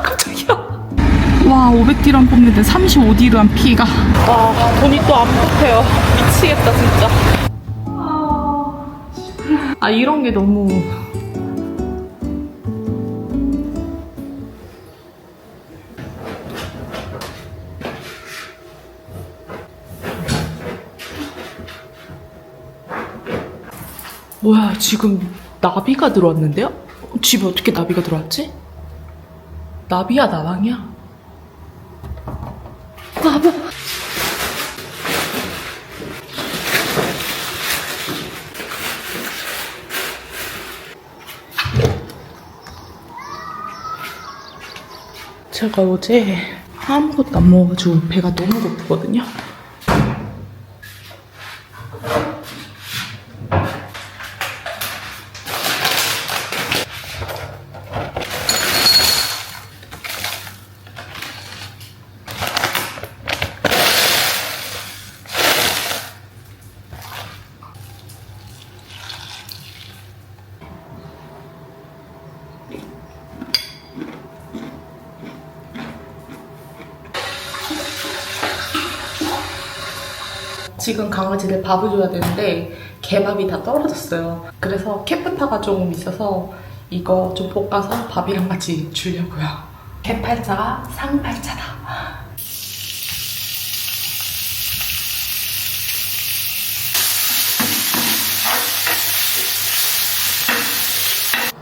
깜짝이야. 와, 500디람 뽑는데 35디람 피가. 와, 돈이 또 안 뽑혀요. 미치겠다, 진짜. 아, 이런 게 너무. 뭐야, 지금 나비가 들어왔는데요? 집에 어떻게 나비가 들어왔지? 나비야, 나방이야? 나비. 제가 어제 아무것도 안 먹어가지고 배가 너무 고프거든요. 지금 강아지들 밥을 줘야 되는데 개밥이 다 떨어졌어요. 그래서 캐프타가 조금 있어서 이거 좀 볶아서 밥이랑 같이 주려고요. 개팔자가 상팔자다.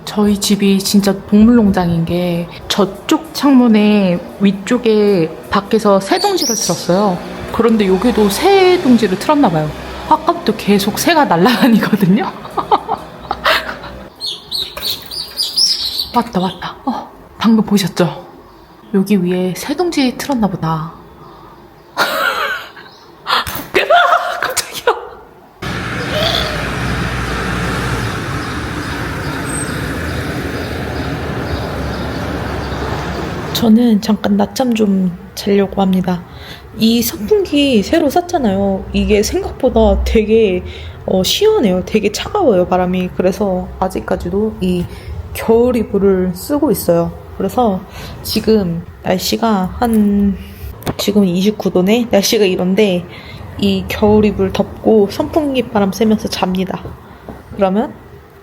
저희 집이 진짜 동물농장인 게 저쪽 창문에 위쪽에 밖에서 새동지를 틀었어요. 그런데 여기도 새동지를 틀었나봐요. 아까부터 계속 새가 날아다니거든요. 왔다. 방금 보셨죠? 여기 위에 새동지 틀었나보다. 깜짝이야. 저는 잠깐 낮잠 좀 자려고 합니다. 이 선풍기 새로 샀잖아요. 이게 생각보다 되게 시원해요. 되게 차가워요, 바람이. 그래서 아직까지도 이 겨울 이불을 쓰고 있어요. 그래서 지금 날씨가 지금 29도네? 날씨가 이런데 이 겨울 이불 덮고 선풍기 바람 쐬면서 잡니다. 그러면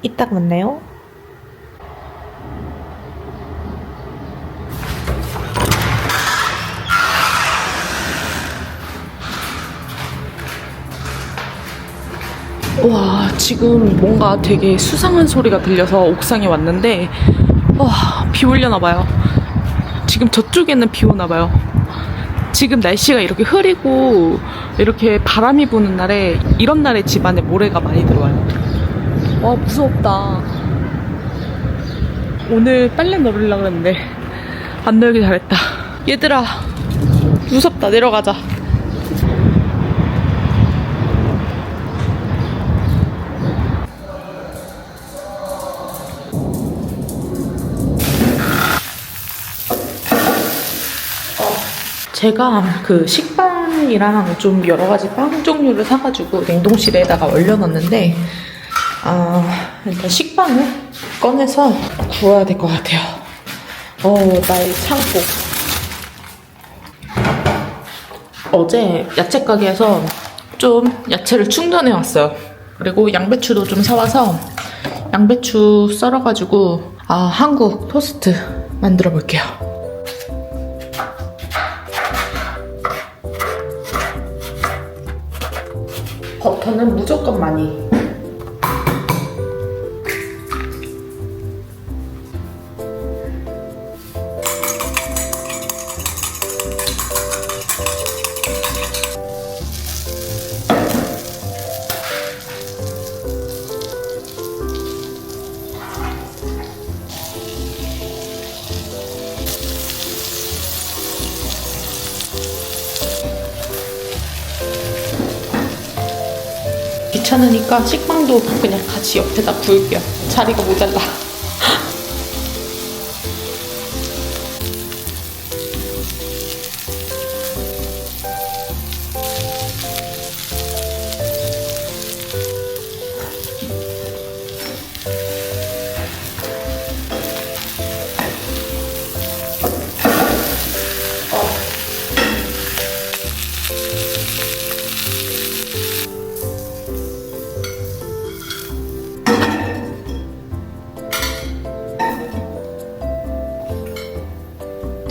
이따가 만나요. 와, 지금 뭔가 되게 수상한 소리가 들려서 옥상에 왔는데 비 오려나봐요. 지금 저쪽에는 비 오나봐요. 지금 날씨가 이렇게 흐리고 이렇게 바람이 부는 날에 이런 날에 집안에 모래가 많이 들어와요. 와, 무섭다. 오늘 빨래 널으려고 그랬는데 안 널길 잘했다. 얘들아, 무섭다. 내려가자. 제가 그 식빵이랑 좀 여러 가지 빵 종류를 사가지고 냉동실에다가 얼려놨는데 일단 식빵을 꺼내서 구워야 될 것 같아요. 나의 창고. 어제 야채 가게에서 좀 야채를 충전해 왔어요. 그리고 양배추도 좀 사와서 양배추 썰어가지고 한국 토스트 만들어 볼게요. 버터는 무조건 많이. 귀찮으니까 식빵도 그냥 같이 옆에다 구울게요. 자리가 모자라.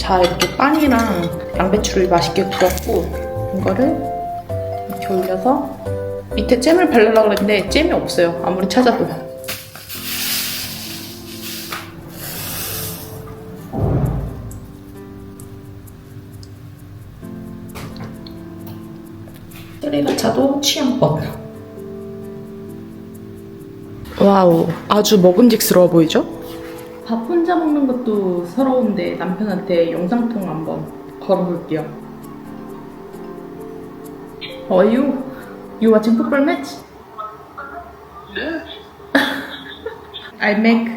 다 이렇게 빵이랑 양배추를 맛있게 구웠고 이거를 이렇게 올려서 밑에 잼을 바르려고 했는데 잼이 없어요. 아무리 찾아도. 스리라차도 취향껏. 와우, 아주 먹음직스러워 보이죠? 밥 혼자 먹는 것도 서러운데 남편한테 영상통 한번 걸어볼게요. How are you? You watching football match? Yeah. I make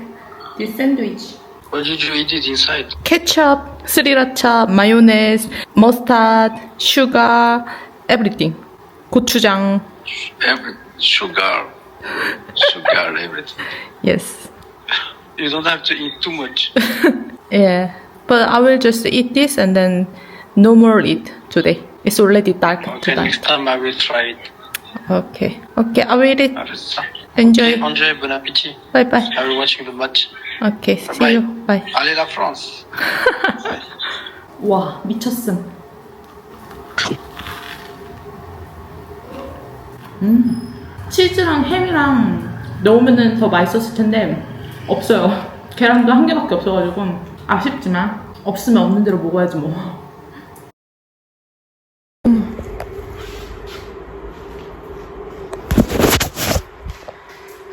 this sandwich. What did you eat it inside? Ketchup, sriracha, mayonnaise, mustard, sugar, everything. 고추장. Sugar, everything. Yes. You don't have to eat too much. Yeah. But I will just eat this and then no more eat today. It's already dark Okay, tonight. next time I will try it. Okay. Okay, I will eat. 알았어. Enjoy. Okay, enjoy, bon appétit. Bye bye. I will watching the match. Okay, see Bye. you. Bye. Allez la France. 와, 미쳤음. 치즈랑 햄이랑 넣으면 더 맛있었을 텐데 없어요. 계란도 한 개밖에 없어가지고 아쉽지만 없으면 없는 대로 먹어야지 뭐.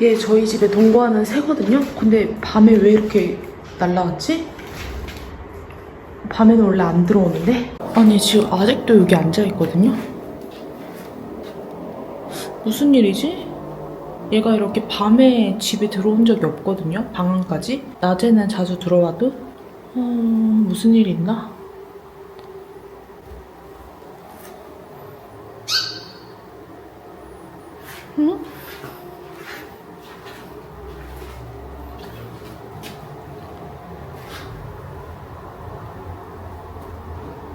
얘 저희 집에 동거하는 새거든요? 근데 밤에 왜 이렇게 날라왔지? 밤에는 원래 안 들어오는데? 아니 지금 아직도 여기 앉아있거든요? 무슨 일이지? 얘가 이렇게 밤에 집에 들어온 적이 없거든요? 방 안까지? 낮에는 자주 들어와도? 무슨 일이 있나? 응?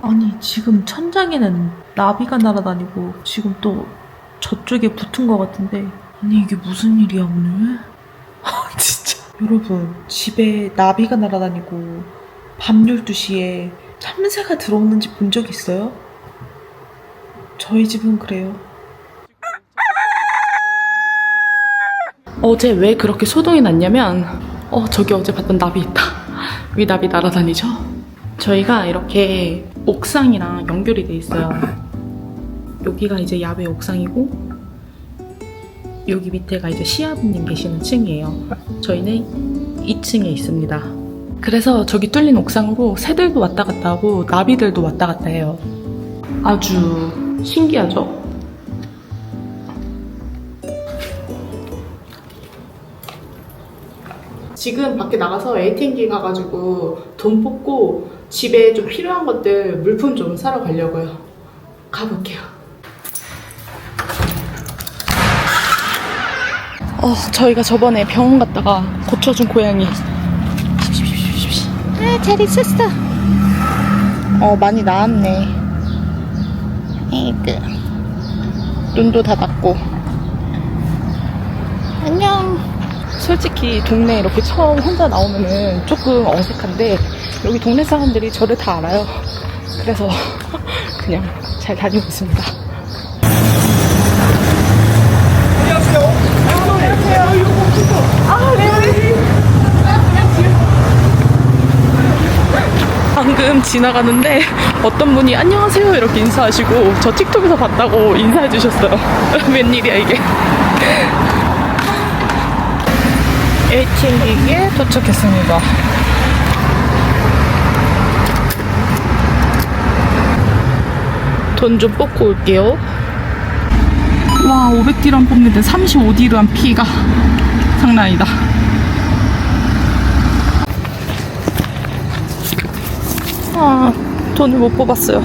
아니 지금 천장에는 나비가 날아다니고 지금 또 저쪽에 붙은 것 같은데 아니 이게 무슨 일이야 오늘? 아 진짜 여러분 집에 나비가 날아다니고 밤 12시에 참새가 들어오는지 본 적 있어요? 저희 집은 그래요. 어제 왜 그렇게 소동이 났냐면 저기 어제 봤던 나비 있다. 위 나비 날아다니죠? 저희가 이렇게 옥상이랑 연결이 돼 있어요. 여기가 이제 야외 옥상이고 여기 밑에가 이제 시아버님 계시는 층이에요. 저희는 2층에 있습니다. 그래서 저기 뚫린 옥상으로 새들도 왔다 갔다 하고 나비들도 왔다 갔다 해요. 아주 신기하죠? 지금 밖에 나가서 ATM기 가가지고 돈 뽑고 집에 좀 필요한 것들 물품 좀 사러 가려고요. 가볼게요. 저희가 저번에 병원 갔다가 고쳐준 고양이. 잘 있었어. 많이 나았네. 에이그. 눈도 닫았고. 안녕. 솔직히 동네 이렇게 처음 혼자 나오면은 조금 어색한데 여기 동네 사람들이 저를 다 알아요. 그래서 그냥 잘 다니고 있습니다. 방금 지나가는데 어떤 분이 안녕하세요 이렇게 인사하시고 저 틱톡에서 봤다고 인사해 주셨어요. 웬일이야 이게. ATM기에 도착했습니다. 돈 좀 뽑고 올게요. 와, 500디람 뽑는데 35디람 피가 장난 아니다. 돈을 못 뽑았어요.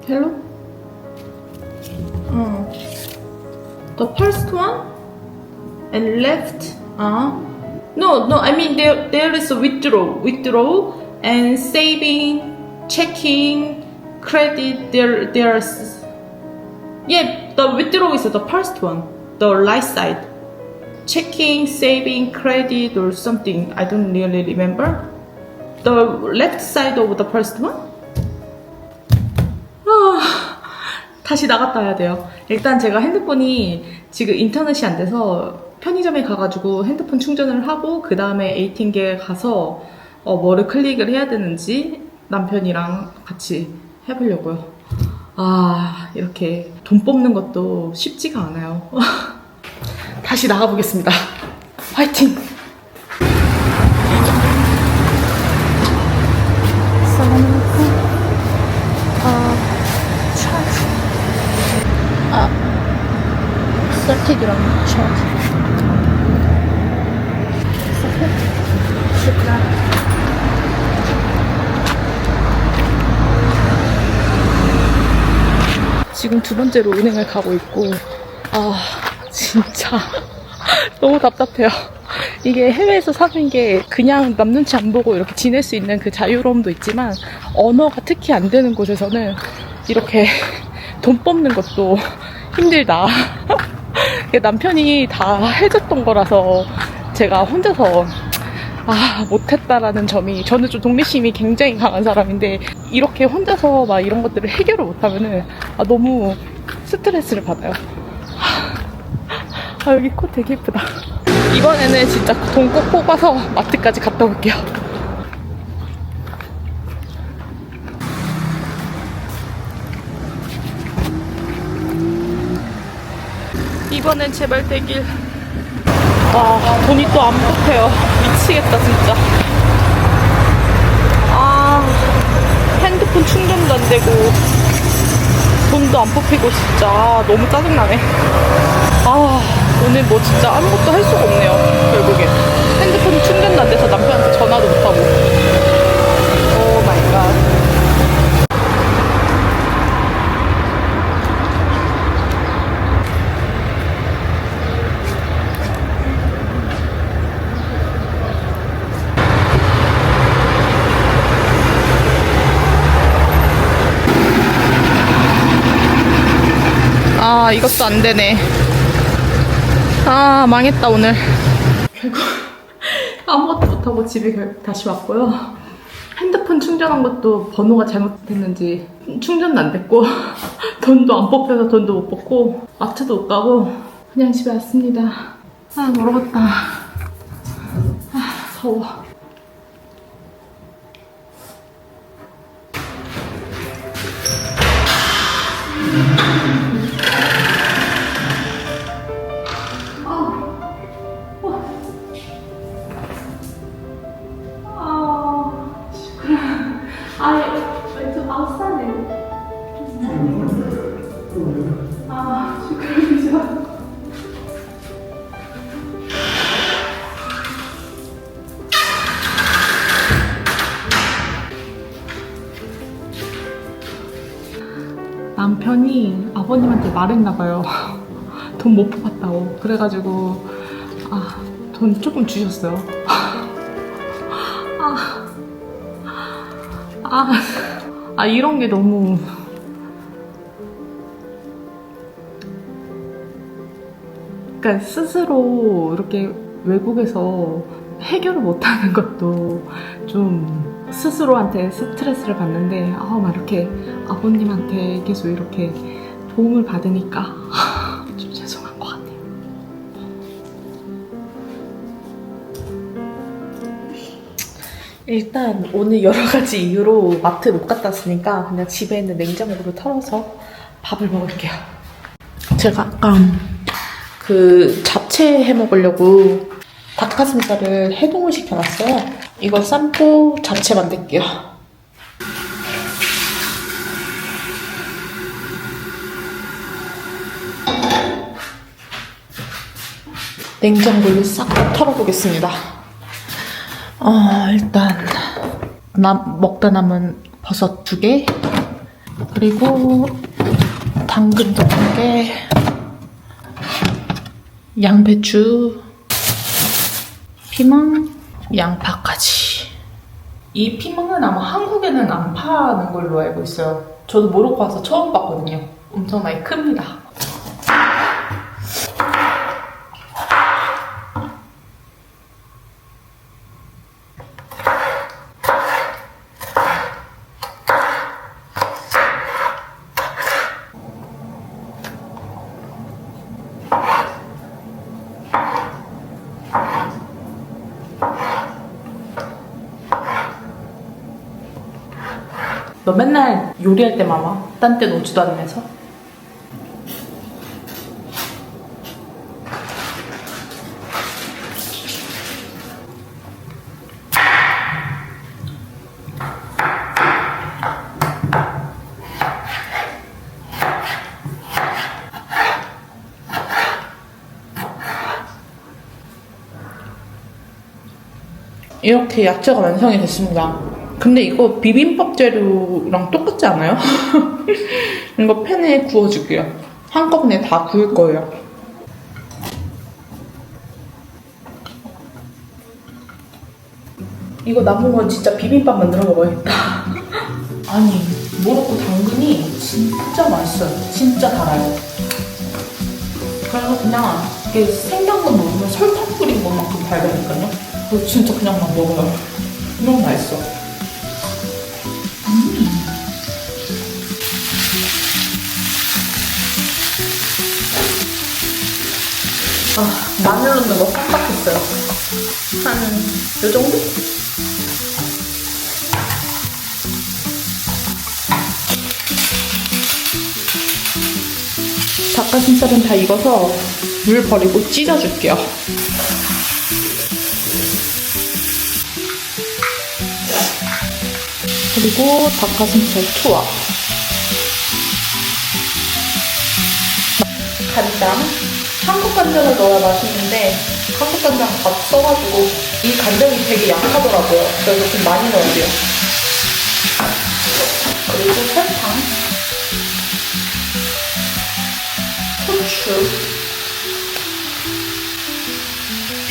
Hello? The first one and left. No, I mean there is a withdraw and saving, checking, credit there's yeah, the withdraw is the first one, the right side. Checking, saving, credit or something. I don't really remember. The left side of the first one? 다시 나갔다 와야 돼요. 일단 제가 핸드폰이 지금 인터넷이 안 돼서 편의점에 가가지고 핸드폰 충전을 하고 그 다음에 에이팅게 가서 뭐를 클릭을 해야 되는지 남편이랑 같이 해보려고요. 아, 이렇게 돈 뽑는 것도 쉽지가 않아요. 다시 나가보겠습니다. 화이팅!30 dirham charge. شكرا. 지금 두 번째로 은행을 가고 있고, 아, 진짜 너무 답답해요. 이게 해외에서 사는 게 그냥 남 눈치 안 보고 이렇게 지낼 수 있는 그 자유로움도 있지만, 언어가 특히 안 되는 곳에서는 이렇게 돈 뽑는 것도 힘들다. 남편이 다 해줬던 거라서 제가 혼자서 못했다라는 점이, 저는 좀 독립심이 굉장히 강한 사람인데 이렇게 혼자서 막 이런 것들을 해결을 못하면은 너무 스트레스를 받아요. 여기 코 되게 예쁘다. 이번에는 진짜 돈 꼭 뽑아서 마트까지 갔다 올게요. 이번엔 제발 되길. 돈이 또 안 뽑혀요. 미치겠다 진짜. 핸드폰 충전도 안 되고 돈도 안 뽑히고 진짜 너무 짜증나네. 오늘 뭐 진짜 아무것도 할 수가 없네요. 결국에 핸드폰 충전도 안 돼서 남편한테 전화도 못하고. 오 마이 갓. 이것도 안 되네. 망했다 오늘. 결국 아무것도 못하고 집에 다시 왔고요. 핸드폰 충전한 것도 번호가 잘못됐는지 충전도 안 됐고 돈도 안 뽑혀서 돈도 못 뽑고 마트도 못 가고 그냥 집에 왔습니다. 멀었다. 더워. 좀 아웃사네. 축하합니다. 남편이 아버님한테 말했나봐요. 돈 못 뽑았다고. 그래가지고 돈 조금 주셨어요. 이런 게 너무 그러니까 스스로 이렇게 외국에서 해결을 못하는 것도 좀 스스로한테 스트레스를 받는데 막 이렇게 아버님한테 계속 이렇게 도움을 받으니까 좀 죄송한 것 같아요. 일단 오늘 여러 가지 이유로 마트 못 갔다 왔으니까 그냥 집에 있는 냉장고를 털어서 밥을 먹을게요. 제가 아까 그 잡채 해 먹으려고 닭가슴살을 해동을 시켜놨어요. 이거 삶고 잡채 만들게요. 냉장고를 싹 털어보겠습니다. 일단 먹다 남은 버섯 2개, 그리고 당근도 2개, 양배추, 피망, 양파까지. 이 피망은 아마 한국에는 안 파는 걸로 알고 있어요. 저도 모로코 와서 처음 봤거든요. 엄청나게 큽니다. 너 맨날 요리할 때만 와? 딴 땐 오지도 않으면서? 이렇게 야채가 완성이 됐습니다. 근데 이거 비빔밥 재료랑 똑같지 않아요? 이거 팬에 구워줄게요. 한꺼번에 다 구울 거예요. 이거 남으면 진짜 비빔밥 만들어 먹어야겠다. 아니, 모로코 당근이 진짜 맛있어요. 진짜 달아요. 그래서 그냥 이게 생당근 먹으면 설탕 뿌린 것만큼 달다니까요. 그래서 진짜 그냥 막 먹어요. 너무 맛있어. 마늘 넣는 거 깜빡했어요. 한 요 정도? 닭가슴살은 다 익어서 물 버리고 찢어줄게요. 그리고 닭가슴살 투하. 간장. 한국 간장을 넣어야 맛있는데 한국 간장 밥 써가지고 이 간장이 되게 약하더라고요. 그래서 좀 많이 넣어야 돼요. 그리고 설탕, 후추,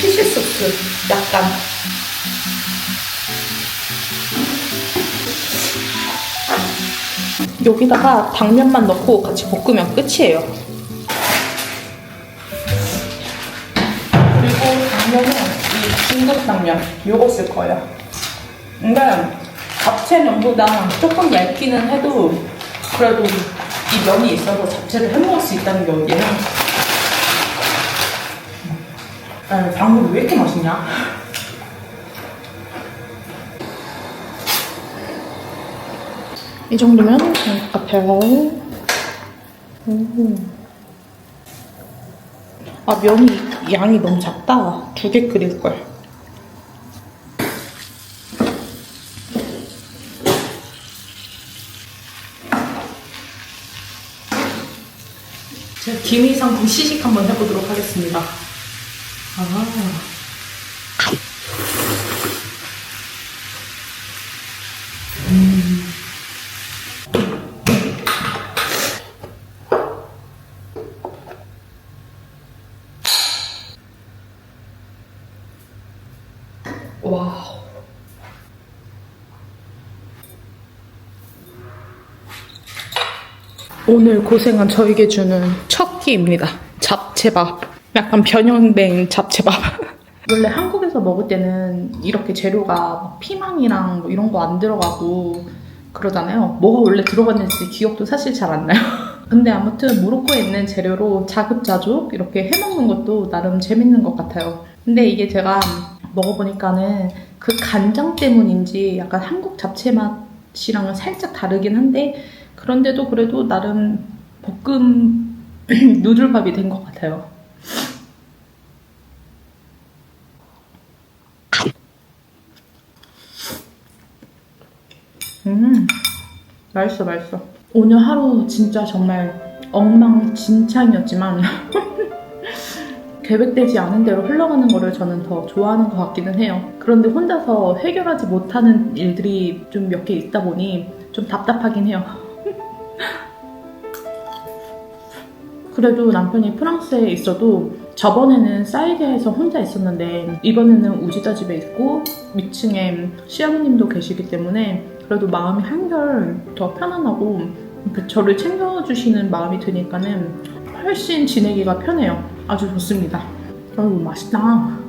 피시 소스 약간. 여기다가 당면만 넣고 같이 볶으면 끝이에요. 당면은 이 중국 당면 요거 쓸 거예요. 근데 잡채 면보다 조금 얇기는 해도 그래도 이 면이 있어서 잡채를 해먹을 수 있다는 게 어디예요? 방금 왜 이렇게 맛있냐? 이 정도면 될 것 같아요. 아, 면이 양이 너무 작다. 2개 끓일걸. 제가 김이상품 시식 한번 해보도록 하겠습니다. 와우. 오늘 고생한 저에게 주는 첫 끼입니다. 잡채밥. 약간 변형된 잡채밥. 원래 한국에서 먹을 때는 이렇게 재료가 막 피망이랑 뭐 이런 거 안 들어가고 그러잖아요. 뭐가 원래 들어갔는지 기억도 사실 잘 안 나요. 근데 아무튼 모로코에 있는 재료로 자급자족 이렇게 해먹는 것도 나름 재밌는 것 같아요. 근데 이게 제가 먹어보니까는 그 간장 때문인지 약간 한국 잡채 맛이랑은 살짝 다르긴 한데 그런데도 그래도 나름 볶음 누들밥이 된 것 같아요. 맛있어 맛있어. 오늘 하루 진짜 정말 엉망진창이었지만 계획되지 않은 대로 흘러가는 거를 저는 더 좋아하는 것 같기는 해요. 그런데 혼자서 해결하지 못하는 일들이 좀 몇 개 있다 보니 좀 답답하긴 해요. 그래도 남편이 프랑스에 있어도 저번에는 사이드에서 혼자 있었는데 이번에는 우지다 집에 있고 위층에 시아버님도 계시기 때문에 그래도 마음이 한결 더 편안하고 이렇게 저를 챙겨주시는 마음이 드니까는 훨씬 지내기가 편해요. 아주 좋습니다. 아이고 맛있다.